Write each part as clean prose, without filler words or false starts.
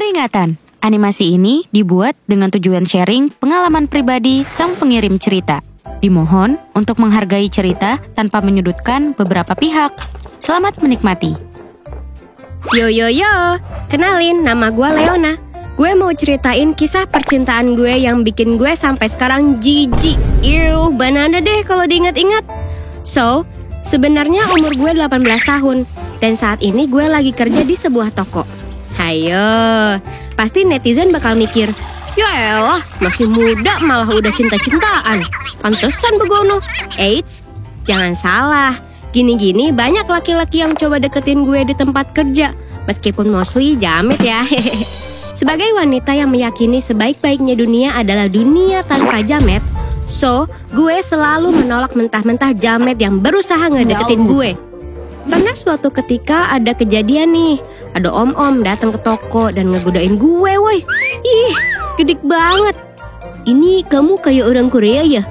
Peringatan, animasi ini dibuat dengan tujuan sharing pengalaman pribadi sang pengirim cerita. Dimohon untuk menghargai cerita tanpa menyudutkan beberapa pihak. Selamat menikmati. Yo, kenalin, nama gue Leona. Gue mau ceritain kisah percintaan gue yang bikin gue sampai sekarang jijik. Banana deh kalau diingat-ingat. So, sebenarnya umur gue 18 tahun dan saat ini gue lagi kerja di sebuah toko. Hayo, pasti netizen bakal mikir, ya elah, masih muda malah udah cinta-cintaan. Pantesan begono. Eits, jangan salah. Gini-gini banyak laki-laki yang coba deketin gue di tempat kerja, meskipun mostly jamet ya. Sebagai wanita yang meyakini sebaik-baiknya dunia adalah dunia tanpa jamet, so gue selalu menolak mentah-mentah jamet yang berusaha ngedeketin gue. Pernah suatu ketika ada kejadian nih, ada om-om datang ke toko dan ngegodain gue, woi. Ih, gedik banget. Ini kamu kayak orang Korea ya?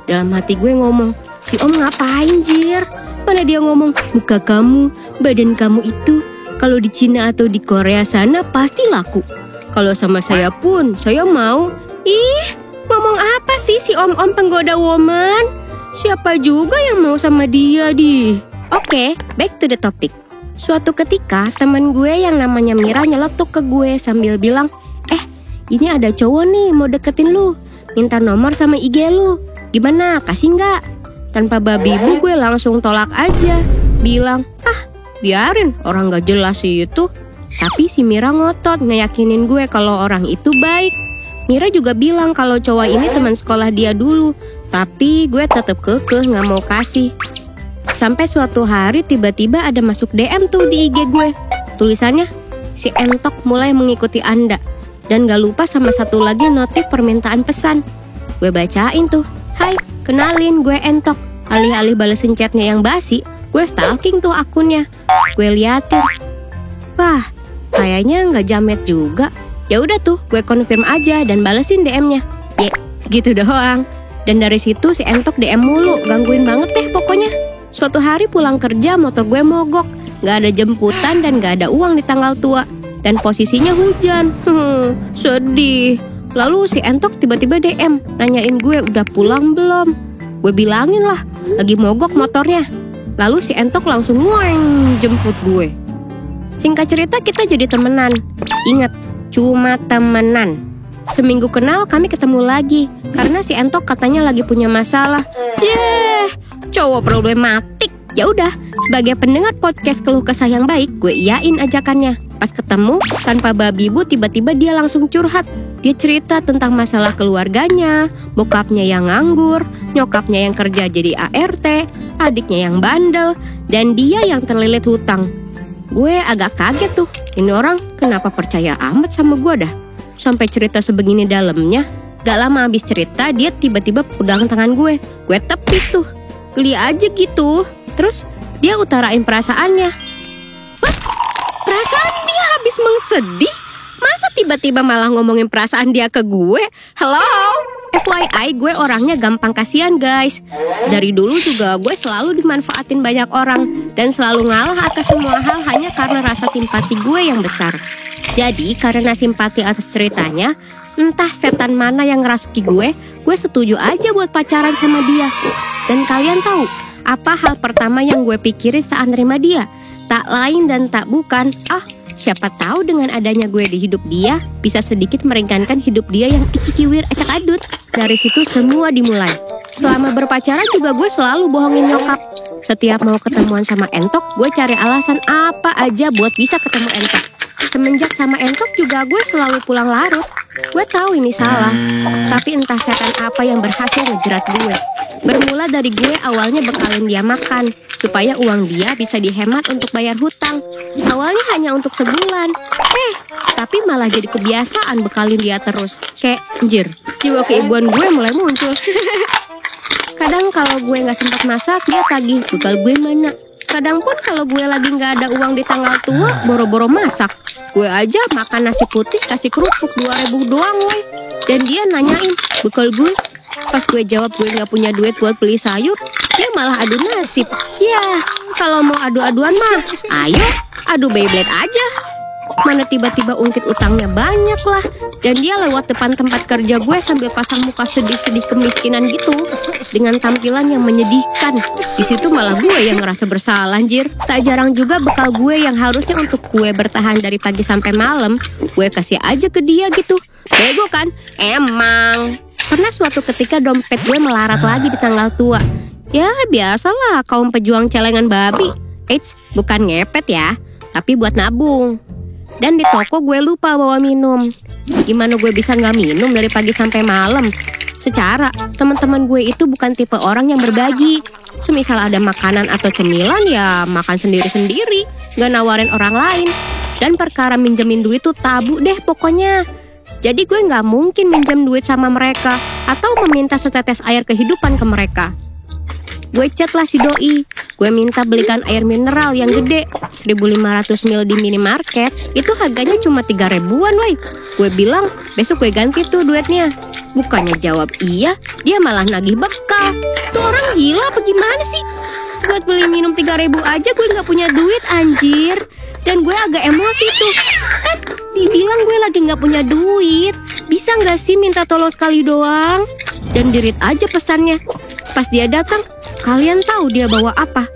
Dalam hati gue ngomong, si om ngapain jir? Mana dia ngomong, muka kamu, badan kamu itu kalau di Cina atau di Korea sana pasti laku. Kalau sama saya pun, saya mau. Ih, ngomong apa sih si om-om penggoda woman? Siapa juga yang mau sama dia di? Oke, back to the topic. Suatu ketika teman gue yang namanya Mira nyeletuk ke gue sambil bilang, ini ada cowok nih mau deketin lu, minta nomor sama IG lu, gimana, kasih nggak? Tanpa babi bu gue langsung tolak aja, bilang, biarin, orang gak jelas itu. Tapi si Mira ngotot ngeyakinin gue kalau orang itu baik. Mira juga bilang kalau cowok ini teman sekolah dia dulu, tapi gue tetap kekeh gak mau kasih. Sampai suatu hari tiba-tiba ada masuk DM tuh di IG gue. Tulisannya, si entok mulai mengikuti Anda. Dan gak lupa sama satu lagi notif permintaan pesan. Gue bacain tuh, hai, kenalin gue entok. Alih-alih balesin chatnya yang basi, gue stalking tuh akunnya. Gue liatin, wah, kayaknya gak jamet juga. Ya udah tuh, gue confirm aja dan balesin DM-nya. Gitu doang. Dan dari situ si entok DM mulu, gangguin banget deh pokoknya. Suatu hari pulang kerja motor gue mogok, gak ada jemputan dan gak ada uang di tanggal tua. Dan posisinya hujan, sedih. Lalu si entok tiba-tiba DM, nanyain gue udah pulang belum. Gue bilangin lah, lagi mogok motornya. Lalu si entok langsung jemput gue. Singkat cerita kita jadi temenan. Ingat, cuma temenan. Seminggu kenal kami ketemu lagi, karena si entok katanya lagi punya masalah. Cowok problematik. Ya udah, sebagai pendengar podcast keluh kesah yang baik, gue iyain ajakannya. Pas ketemu, tanpa babi bu, tiba-tiba dia langsung curhat. Dia cerita tentang masalah keluarganya, bokapnya yang nganggur, nyokapnya yang kerja jadi ART, adiknya yang bandel, dan dia yang terlilit hutang. Gue agak kaget tuh, ini orang kenapa percaya amat sama gue dah? Sampai cerita sebegini dalamnya. Gak lama habis cerita, dia tiba-tiba pegang tangan gue. Gue tepis tuh, geli aja gitu. Terus dia utarain perasaannya. Wah, perasaan dia habis mengsedih? Masa tiba-tiba malah ngomongin perasaan dia ke gue? Hello? FYI, gue orangnya gampang kasihan guys. Dari dulu juga gue selalu dimanfaatin banyak orang dan selalu ngalah atas semua hal hanya karena rasa simpati gue yang besar. Jadi karena simpati atas ceritanya, entah setan mana yang ngerasuki gue setuju aja buat pacaran sama dia. Dan kalian tahu apa hal pertama yang gue pikirin saat nerima dia? Tak lain dan tak bukan, siapa tahu dengan adanya gue di hidup dia bisa sedikit meringankan hidup dia yang icikiwir acak adut. Dari situ semua dimulai. Selama berpacaran juga gue selalu bohongin nyokap. Setiap mau ketemuan sama entok, gue cari alasan apa aja buat bisa ketemu entok. Semenjak sama entok juga gue selalu pulang larut. Gue tahu ini salah, tapi entah setan apa yang berhasil ngejerat gue. Bermula dari gue awalnya bekalin dia makan, supaya uang dia bisa dihemat untuk bayar hutang. Awalnya hanya untuk sebulan, tapi malah jadi kebiasaan bekalin dia terus. Kayak, anjir, jiwa keibuan gue mulai muncul. Kadang kalau gue gak sempat masak, dia tagih, bekal gue mana? Kadang pun kalau gue lagi gak ada uang di tanggal tua, boro-boro masak. Gue aja makan nasi putih kasih kerupuk 2.000 doang woy. Dan dia nanyain, bekal gue? Pas gue jawab gue gak punya duit buat beli sayur, dia malah adu nasib. Ya, kalau mau adu-aduan mah, ayo adu Beyblade aja. Mana tiba-tiba ungkit utangnya banyak lah. Dan dia lewat depan tempat kerja gue sambil pasang muka sedih-sedih kemiskinan gitu, dengan tampilan yang menyedihkan. Di situ malah gue yang ngerasa bersalah, anjir. Tak jarang juga bekal gue yang harusnya untuk gue bertahan dari pagi sampai malam, gue kasih aja ke dia gitu. Bego kan? Emang. Pernah suatu ketika dompet gue melarat lagi di tanggal tua. Ya biasalah kaum pejuang celengan babi. Eits, bukan ngepet ya, tapi buat nabung. Dan di toko gue lupa bawa minum. Gimana gue bisa gak minum dari pagi sampai malam? Secara teman-teman gue itu bukan tipe orang yang berbagi. Semisal ada makanan atau cemilan ya makan sendiri-sendiri, gak nawarin orang lain. Dan perkara minjemin duit tuh tabu deh pokoknya. Jadi gue gak mungkin minjem duit sama mereka atau meminta setetes air kehidupan ke mereka. Gue chat lah si doi. Gue minta belikan air mineral yang gede 1.500 ml di minimarket. Itu harganya cuma 3 ribuan woy. Gue bilang besok gue ganti tuh duitnya. Bukannya jawab iya, dia malah nagih bekal. Tuh orang gila apa gimana sih? Buat beli minum 3 ribu aja gue gak punya duit anjir. Dan gue agak emosi tuh. Kan dibilang gue lagi gak punya duit. Bisa gak sih minta tolong sekali doang? Dan di-read aja pesannya. Pas dia datang, kalian tahu dia bawa apa?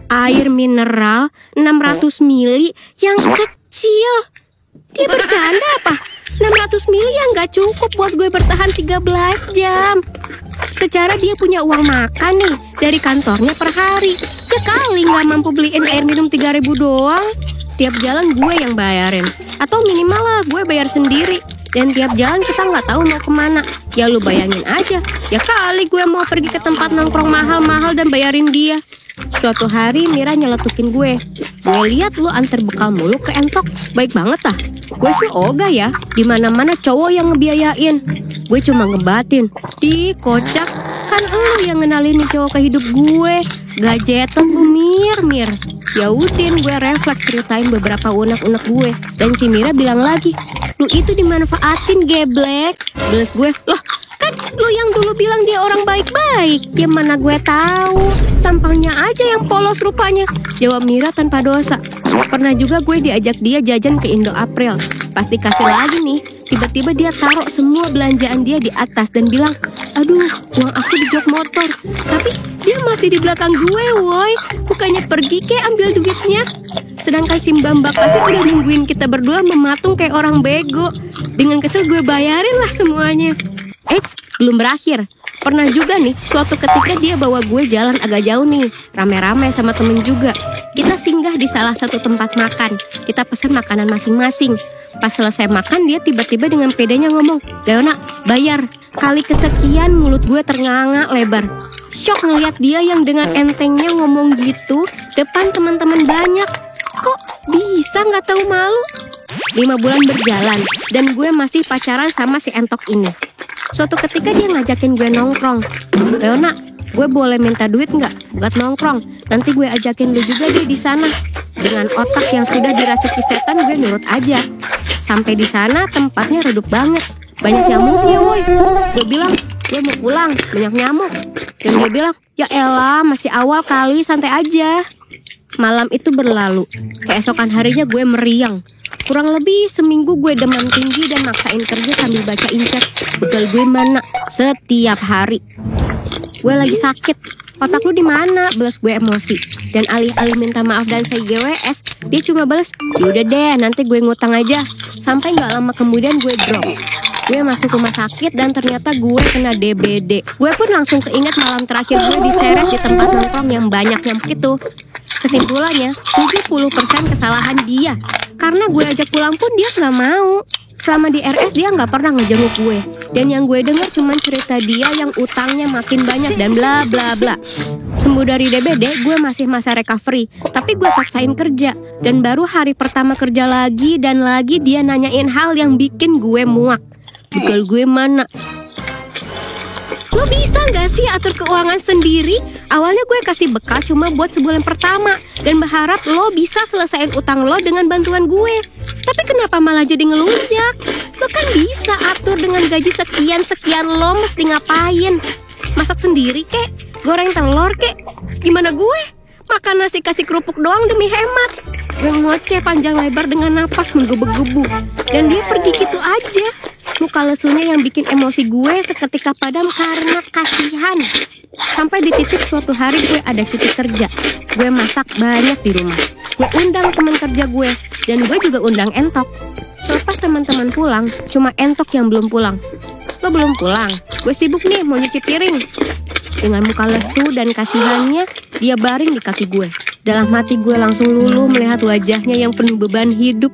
Air mineral 600 mili yang kecil. Dia bercanda apa? 600 mili yang gak cukup buat gue bertahan 13 jam. Secara dia punya uang makan nih dari kantornya per hari. Ya kali gak mampu beliin air minum 3 ribu doang. Tiap jalan gue yang bayarin. Atau minimal lah gue bayar sendiri. Dan tiap jalan kita nggak tahu mau kemana. Ya lu bayangin aja. Ya kali gue mau pergi ke tempat nongkrong mahal-mahal dan bayarin dia. Suatu hari Mira nyeletukin gue. Gue lihat lu antar bekal mulu ke Entok. Baik banget ah. Gue sih ogah ya. Dimana-mana cowok yang ngebiayain. Gue cuma ngebatin. Ih kocak. Kan lu yang ngenalin nih cowok ke hidup gue. Gajetok lu Mir. Ya udin gue refleks ceritain beberapa unek-unek gue. Dan si Mira bilang lagi, lu itu dimanfaatin geblek. Beles gue, loh kan lu yang dulu bilang dia orang baik-baik. Ya mana gue tahu, tampangnya aja yang polos rupanya. Jawab Mira tanpa dosa. Pernah juga gue diajak dia jajan ke Indo April. Pas dikasih lagi nih, tiba-tiba dia taruh semua belanjaan dia di atas dan bilang, aduh uang aku di jok motor. Tapi dia masih di belakang gue woy. Bukannya pergi kayak ambil duitnya. Sedangkan si Mbak Kasih udah nungguin kita berdua mematung kayak orang bego. Dengan kesel gue bayarin lah semuanya. Eits, belum berakhir. Pernah juga nih, suatu ketika dia bawa gue jalan agak jauh nih, rame-rame sama temen juga. Kita singgah di salah satu tempat makan. Kita pesan makanan masing-masing. Pas selesai makan, dia tiba-tiba dengan pedenya ngomong, Leona, bayar. Kali kesekian mulut gue ternganga lebar. Syok ngeliat dia yang dengan entengnya ngomong gitu depan teman-teman banyak. Kok bisa gak tahu malu? 5 bulan berjalan dan gue masih pacaran sama si Entok ini. Suatu ketika dia ngajakin gue nongkrong. Leona, gue boleh minta duit gak buat nongkrong? Nanti gue ajakin lu juga deh di sana. Dengan otak yang sudah dirasuki setan, gue nurut aja. Sampai di sana tempatnya redup banget. Banyak nyamuknya woy. Gue bilang, gue mau pulang, banyak nyamuk. Dan dia bilang, ya elah masih awal kali, santai aja. Malam itu berlalu. Keesokan harinya gue meriang. Kurang lebih seminggu gue demam tinggi dan maksain kerja sambil bacain chat. Bekal gue mana? Setiap hari. Gue lagi sakit. Otak lu di mana? Balas gue emosi. Dan alih-alih minta maaf dan say GWS, dia cuma balas, yaudah deh nanti gue ngutang aja. Sampai gak lama kemudian gue drop. Gue masuk rumah sakit dan ternyata gue kena DBD. Gue pun langsung keinget malam terakhir gue diseret di tempat nongkrong yang banyak nyamuk itu. Kesimpulannya, 70% kesalahan dia. Karena gue ajak pulang pun dia gak mau. Selama di RS dia gak pernah ngejenguk gue. Dan yang gue dengar cuma cerita dia yang utangnya makin banyak dan bla bla bla. Sembuh dari DBD, gue masih masa recovery. Tapi gue paksain kerja. Dan baru hari pertama kerja lagi dan lagi dia nanyain hal yang bikin gue muak. Bekal gue mana? Lo bisa gak sih atur keuangan sendiri? Awalnya gue kasih bekal cuma buat sebulan pertama dan berharap lo bisa selesaiin utang lo dengan bantuan gue. Tapi kenapa malah jadi ngelunjak? Lo kan bisa atur dengan gaji sekian-sekian, lo mesti ngapain? Masak sendiri kek? Goreng telur kek? Gimana gue? Makan nasi kasih kerupuk doang demi hemat. Gue ngoceh panjang lebar dengan napas menggebu-gebu. Dan dia pergi gitu aja. Muka lesunya yang bikin emosi gue seketika padam karena kasihan. Sampai di titik suatu hari gue ada cuti kerja. Gue masak banyak di rumah. Gue undang teman kerja gue. Dan gue juga undang Entok. Selepas teman-teman pulang, cuma Entok yang belum pulang. Lo belum pulang? Gue sibuk nih mau nyuci piring. Dengan muka lesu dan kasihannya, dia baring di kaki gue. Dalam hati gue langsung luluh melihat wajahnya yang penuh beban hidup.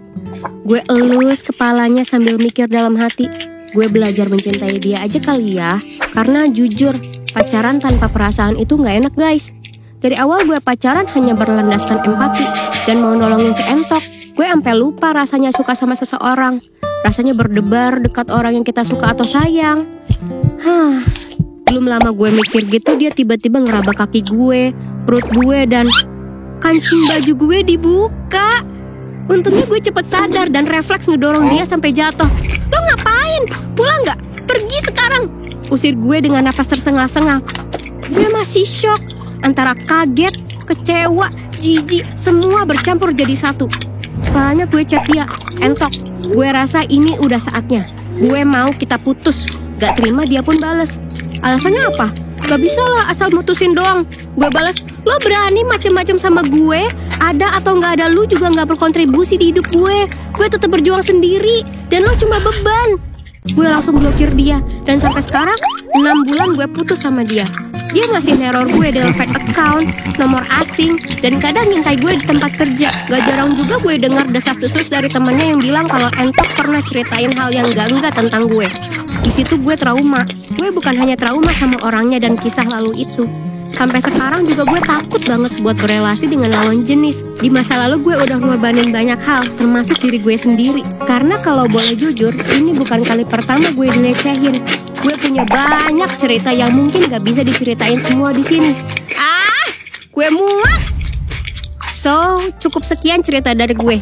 Gue elus kepalanya sambil mikir dalam hati, gue belajar mencintai dia aja kali ya. Karena jujur, pacaran tanpa perasaan itu gak enak guys. Dari awal gue pacaran hanya berlandaskan empati dan mau nolongin si Entok. Gue sampai lupa rasanya suka sama seseorang. Rasanya berdebar dekat orang yang kita suka atau sayang. Belum lama gue mikir gitu, dia tiba-tiba ngeraba kaki gue, perut gue, dan kancing baju gue dibuka. Untungnya gue cepet sadar dan refleks ngedorong dia sampai jatuh. Lo ngapain? Pulang gak? Pergi sekarang! Usir gue dengan napas tersengal-sengal. Gue masih shock. Antara kaget, kecewa, jijik, semua bercampur jadi satu. Kepalanya gue chat dia, Entok, gue rasa ini udah saatnya. Gue mau kita putus. Gak terima dia pun bales. Alasannya apa? Gak bisa lah asal mutusin doang. Gue bales, lo berani macem-macem sama gue? Ada atau gak ada lu juga gak berkontribusi di hidup gue. Gue tetap berjuang sendiri. Dan lo cuma beban. Gue langsung blokir dia. Dan sampai sekarang 6 bulan gue putus sama dia. Dia masih neror gue dengan fake account, nomor asing, dan kadang ngintai gue di tempat kerja. Gak jarang juga gue dengar desas-desus dari temennya yang bilang kalau Entok pernah ceritain hal yang enggak tentang gue. Di situ gue trauma. Gue bukan hanya trauma sama orangnya dan kisah lalu itu. Sampai sekarang juga gue takut banget buat berelasi dengan lawan jenis. Di masa lalu gue udah ngorbanin banyak hal, termasuk diri gue sendiri. Karena kalau boleh jujur, ini bukan kali pertama gue dilecehin. Gue punya banyak cerita yang mungkin gak bisa diceritain semua di sini. Gue muak. So, cukup sekian cerita dari gue.